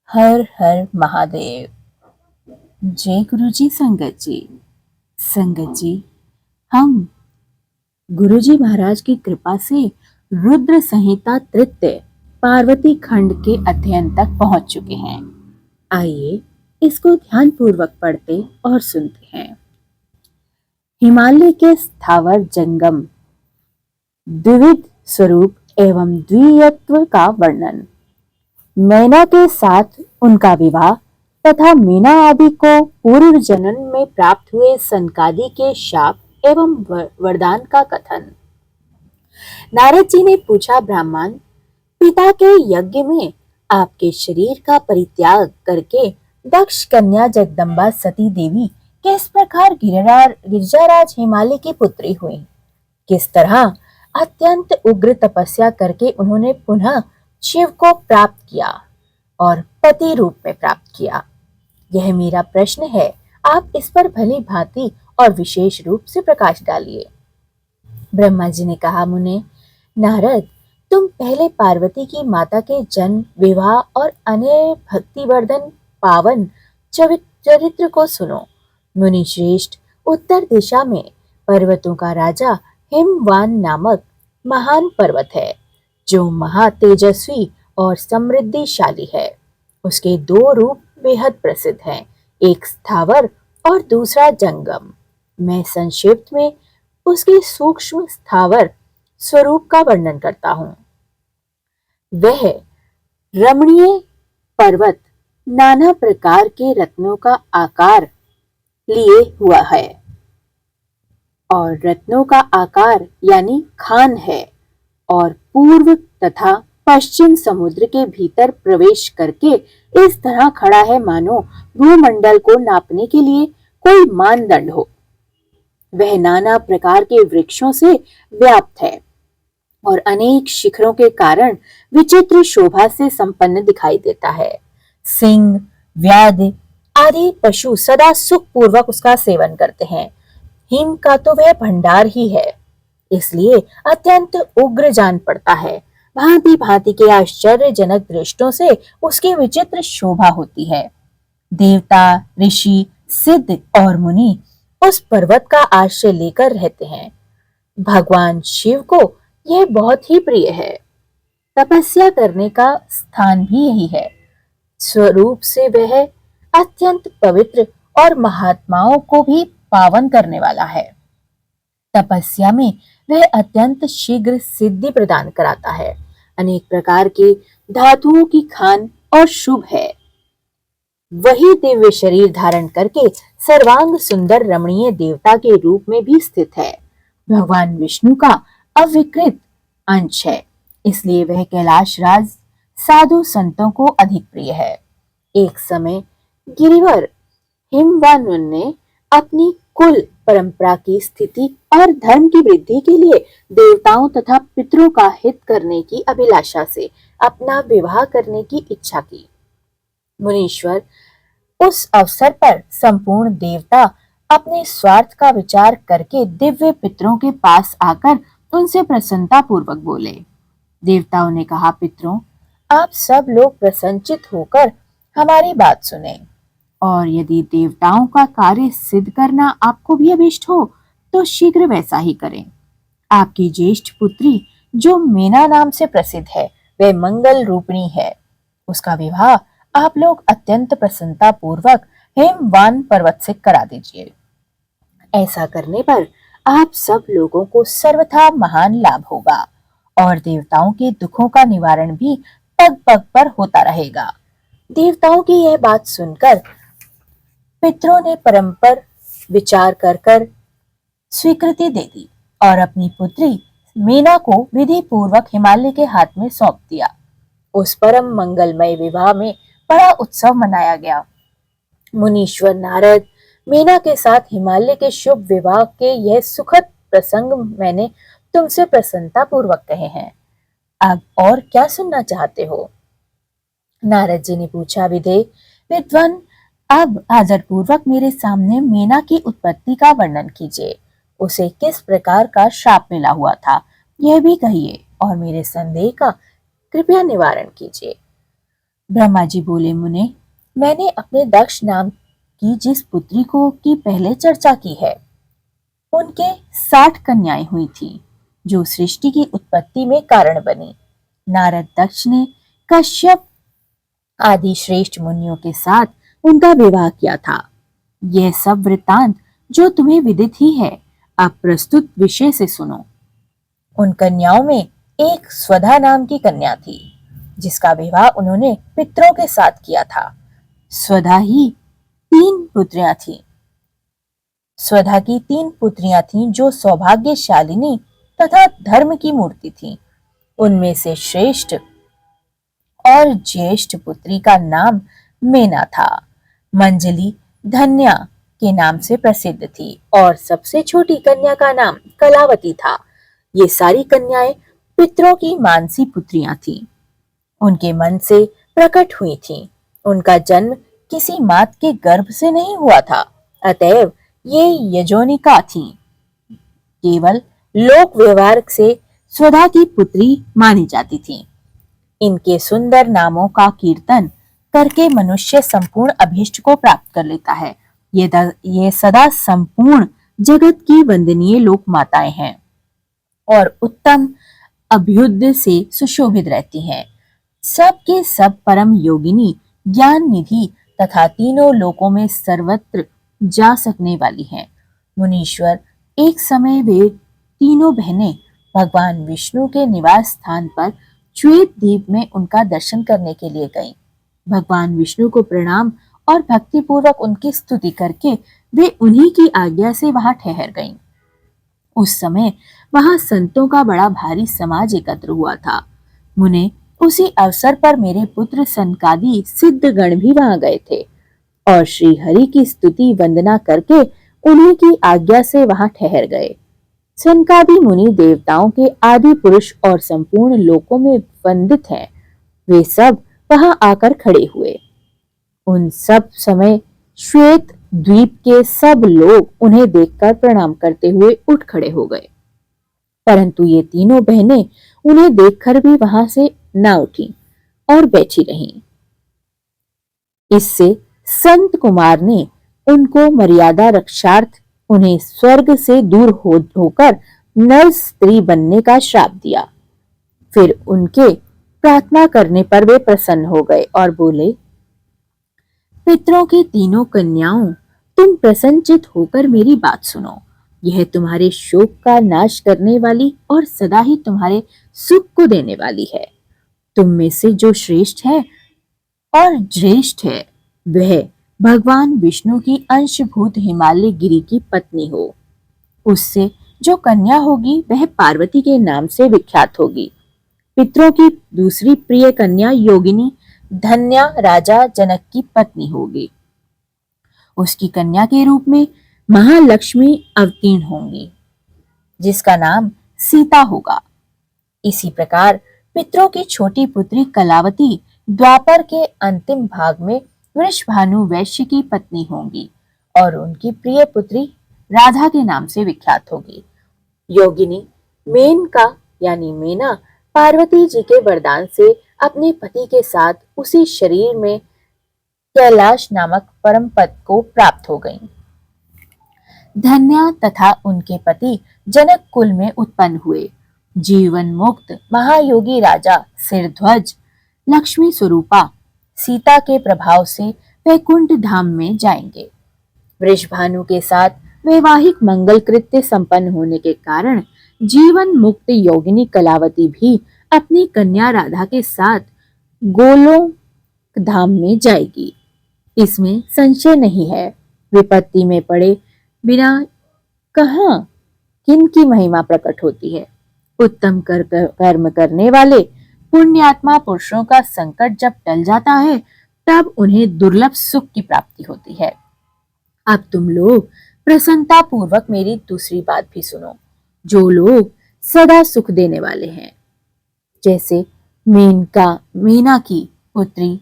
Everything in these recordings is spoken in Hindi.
हर हर महादेव। जय गुरु जी। संगत जी, हम गुरु जी महाराज की कृपा से रुद्र संहिता तृतीय पार्वती खंड के अध्ययन तक पहुंच चुके हैं। आइए इसको ध्यान पूर्वक पढ़ते और सुनते हैं। हिमालय के स्थावर जंगम, द्विविध स्वरूप एवं द्वित्व का वर्णन। मैना के साथ उनका विवाह तथा मीना आदि को पूर्व जन्म में प्राप्त हुए सनकादि के शाप एवं वरदान का कथन। नारद जी ने पूछा, ब्राह्मण, पिता के यज्ञ में आपके शरीर का परित्याग करके दक्ष कन्या जगदम्बा सती देवी किस प्रकार गिरिजाराज हिमालय की पुत्री हुई? किस तरह अत्यंत उग्र तपस्या करके उन्होंने पुनः शिव को प्राप्त किया और पति रूप में प्राप्त किया? यह मेरा प्रश्न है। आप इस पर भली भांति और विशेष रूप से प्रकाश डालिए। ब्रह्मा जी ने कहा, मुने नारद, तुम पहले पार्वती की माता के जन्म, विवाह और अन्य भक्तिवर्धन पावन चरित्र को सुनो। मुनि श्रेष्ठ, उत्तर दिशा में पर्वतों का राजा हिमवान नामक महान पर्वत है, जो महातेजस्वी और समृद्धिशाली है। उसके दो रूप बेहद प्रसिद्ध हैं, एक स्थावर और दूसरा जंगम। मैं संक्षिप्त में उसके सूक्ष्म स्थावर स्वरूप का वर्णन करता हूं। वह रमणीय पर्वत नाना प्रकार के रत्नों का आकार लिए हुआ है और रत्नों का आकार यानी खान है, और पूर्व तथा पश्चिम समुद्र के भीतर प्रवेश करके इस तरह खड़ा है मानो भूमंडल को नापने के लिए कोई मानदंड हो। वह नाना प्रकार के वृक्षों से व्याप्त है और अनेक शिखरों के कारण विचित्र शोभा से संपन्न दिखाई देता है। सिंह, व्याध आदि पशु सदा सुख पूर्वक उसका सेवन करते हैं। हिम का तो वह भंडार ही है, इसलिए अत्यंत उग्र जान पड़ता है। भांति भांति के आश्चर्यजनक दृष्टों से उसकी विचित्र शोभा होती है। देवता, ऋषि, सिद्ध और मुनि उस पर्वत का आश्रय लेकर रहते हैं। भगवान शिव को यह बहुत ही प्रिय है। तपस्या करने का स्थान भी यही है। स्वरूप से वह अत्यंत पवित्र और महात्माओं को भी पावन करने वाला है। तपस्या में वह अत्यंत शीघ्र सिद्धि प्रदान कराता है। अनेक प्रकार के धातुओं की खान और शुभ है। वही दिव्य शरीर धारण करके सर्वांग सुंदर रमणीय देवता के रूप में भी स्थित है। भगवान विष्णु का अविकृत अंश है, इसलिए वह कैलाश राज साधु संतों को अधिक प्रिय है। एक समय गिरिवर हिमवान ने अपनी कुल परंपरा की स्थिति और धर्म की वृद्धि के लिए देवताओं तथा पितरों का हित करने की अभिलाषा से अपना विवाह करने की इच्छा की। मुनीश्वर, उस अवसर पर संपूर्ण देवता अपने स्वार्थ का विचार करके दिव्य पितरों के पास आकर उनसे प्रसन्नता पूर्वक बोले। देवताओं ने कहा, पितरों, आप सब लोग प्रसन्नचित होकर हमारी बात सुने, और यदि देवताओं का कार्य सिद्ध करना आपको भी अभिष्ट हो तो शीघ्र वैसा ही करें। आपकी ज्येष्ठ पुत्री जो मीना नाम से प्रसिद्ध है, वह मंगल रूपिणी है। उसका विवाह आप लोग अत्यंत प्रसन्नता पूर्वक हेमवान पर्वत से करा दीजिए। ऐसा करने पर आप सब लोगों को सर्वथा महान लाभ होगा और देवताओं के दुखों का निवारण भी पग पग पर होता रहेगा। देवताओं की यह बात सुनकर पितरों ने परंपर विचार कर स्वीकृति दे दी और अपनी पुत्री मीना को विधि पूर्वक हिमालय के हाथ में सौंप दिया। उस परम मंगलमय विवाह में बड़ा उत्सव मनाया गया। मुनीश्वर नारद, मीना के साथ हिमालय के शुभ विवाह के यह सुखद प्रसंग मैंने तुमसे प्रसन्नता पूर्वक कहे हैं। अब और क्या सुनना चाहते हो? नारद जी ने पूछा, विद्वान, अब आदर पूर्वक मेरे सामने मीना की उत्पत्ति का वर्णन कीजिए। उसे किस प्रकार का श्राप मिला हुआ था, यह भी कहिए, और मेरे संदेह का कृपया निवारण कीजिए। ब्रह्मा जी बोले, मुने, मैंने अपने दक्ष नाम की जिस पुत्री को की पहले चर्चा की है, उनके 60 कन्याएं हुई थीं, जो सृष्टि की उत्पत्ति में कारण बनी। नारद दक्ष ने कश्यप आदि श्रेष्ठ मुनियों के साथ उनका विवाह किया था। यह सब वृतांत जो तुम्हें विदित ही है, अब प्रस्तुत विषय से सुनो। उन कन्याओं में एक स्वधा नाम की कन्या थी, जिसका विवाह उन्होंने पितरों के साथ किया था। स्वधा ही 3 पुत्रियां थीं। स्वधा की 3 पुत्रियां थीं, जो सौभाग्यशालिनी तथा धर्म की मूर्ति थीं। उनमें से श्रेष्ठ और ज्येष्ठ पुत्री का नाम मेना था। मंजली धन्या के नाम से प्रसिद्ध थी और सबसे छोटी कन्या का नाम कलावती था। ये सारी कन्याएं पितरों की मानसी पुत्रियां थीं। उनके मन से प्रकट हुई थीं। उनका जन्म किसी मात के गर्भ से नहीं हुआ था, अतएव ये यजोनिका थीं। केवल लोक व्यवहार से स्वधा की पुत्री मानी जाती थीं। इनके सुंदर नामों का कीर्तन करके मनुष्य संपूर्ण अभीष्ट को प्राप्त कर लेता है। ये सदा संपूर्ण जगत की वंदनीय लोक माताएं हैं और उत्तम अभ्युदय से सुशोभित रहती हैं। सब के सब परम योगिनी, ज्ञान निधि तथा तीनों लोकों में सर्वत्र जा सकने वाली हैं। मुनीश्वर, एक समय वे तीनों बहनें भगवान विष्णु के निवास स्थान पर श्वेत द्वीप में उनका दर्शन करने के लिए गईं। भगवान विष्णु को प्रणाम और भक्ति पूर्वक उनकी स्तुति करके वे उन्हीं की आज्ञा से वहां ठहर गईं। उस समय वहां संतों का बड़ा भारी समाज एकत्र हुआ था। मुने, उसी अवसर पर मेरे पुत्र सनकादि सिद्धगण भी वहां गए थे और श्री हरि की स्तुति वंदना करके उन्हीं की आज्ञा से वहां ठहर गए। सनकादि मुनि देवताओं के आदि पुरुष और संपूर्ण लोकों में वंदित हैं। वे सब वहां आकर खड़े हुए। उन सब समय श्वेत द्वीप के सब लोग उन्हें देखकर प्रणाम करते हुए उठ खड़े हो गए, परंतु ये तीनों बहनें उन्हें देखकर भी वहां से न उठी और बैठी रहीं। इससे संत कुमार ने उनको मर्यादा रक्षार्थ उन्हें स्वर्ग से दूर होकर नर स्त्री बनने का श्राप दिया। फिर उनके प्रार्थना करने पर वे प्रसन्न हो गए और बोले, पितरों की तीनों कन्याओं, तुम प्रसन्नचित होकर मेरी बात सुनो। यह तुम्हारे शोक का नाश करने वाली और सदा ही तुम्हारे सुख को देने वाली है। तुम में से जो श्रेष्ठ है और ज्येष्ठ है, वह भगवान विष्णु की अंशभूत हिमालय गिरी की पत्नी हो। उससे जो कन्या होगी वह पार्वती के नाम से विख्यात होगी। पितरों की दूसरी प्रिय कन्या योगिनी धन्या राजा जनक की पत्नी होगी। उसकी कन्या के रूप में महालक्ष्मी अवतीर्ण होंगी, जिसका नाम सीता होगा। इसी प्रकार पितरों की छोटी पुत्री कलावती द्वापर के अंतिम भाग में वृषभानु वैश्य की पत्नी होंगी और उनकी प्रिय पुत्री राधा के नाम से विख्यात होगी। योगिनी मेनका यानी मेना पार्वती जी के वरदान से अपने पति के साथ उसी शरीर में कैलाश नामक परम पद को प्राप्त हो गईं। धन्या तथा उनके पति जनक कुल में उत्पन्न हुए। जीवन मुक्त महायोगी राजा सिरध्वज लक्ष्मी स्वरूपा सीता के प्रभाव से वैकुंठ धाम में जाएंगे। वृषभानु के साथ वैवाहिक मंगल कृत्य संपन्न होने के कारण जीवन मुक्त योगिनी कलावती भी अपनी कन्या राधा के साथ गोलोक धाम में जाएगी। इसमें संशय नहीं है। विपत्ति में पड़े बिना कहां किन की महिमा प्रकट होती है। उत्तम कर्म करने वाले पुण्यात्मा पुरुषों का संकट जब टल जाता है, तब उन्हें दुर्लभ सुख की प्राप्ति होती है। अब तुम लोग प्रसन्नता पूर्वक मेरी दूसरी बात भी सुनो। जो लोग सदा सुख देने वाले हैं, जैसे मेना की पुत्री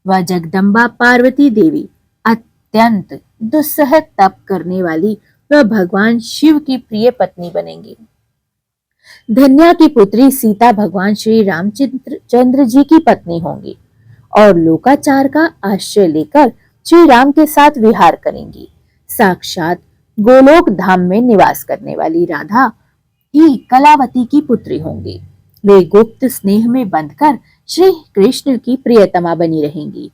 व जगदम्बा पार्वती देवी अत्यंत दुस्सह तप करने वाली वह भगवान शिव की प्रिय पत्नी बनेंगी। धन्या की पुत्री सीता भगवान श्री रामचंद्र जी की पत्नी होंगी और लोकाचार का आश्रय लेकर श्री राम के साथ विहार करेंगी। साक्षात गोलोक धाम में निवास करने वाली राधा ही कलावती की पुत्री होंगी। वे गुप्त स्नेह में बंधकर श्री कृष्ण की प्रियतमा बनी रहेंगी।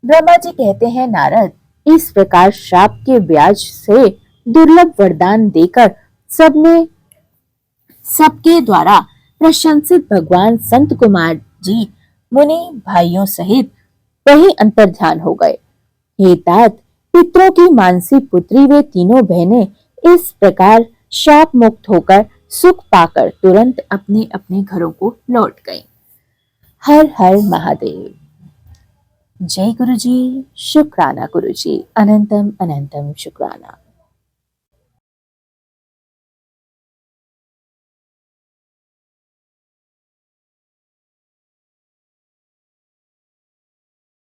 ब्रह्मा जी कहते हैं, नारद, इस प्रकार श्राप के ब्याज से दुर्लभ वरदान देकर सबके द्वारा प्रशंसित भगवान संत कुमार जी मुनि भाइयों सहित वही अंतर्ध्यान हो गए। हे तात, पितरों की मानसी पुत्री वे तीनों बहनें इस प्रकार शाप मुक्त होकर सुख पाकर तुरंत अपने अपने घरों को लौट गईं। हर हर महादेव। जय गुरु जी, शुक्राना गुरु जी, अनंतम अनंतम शुक्राना।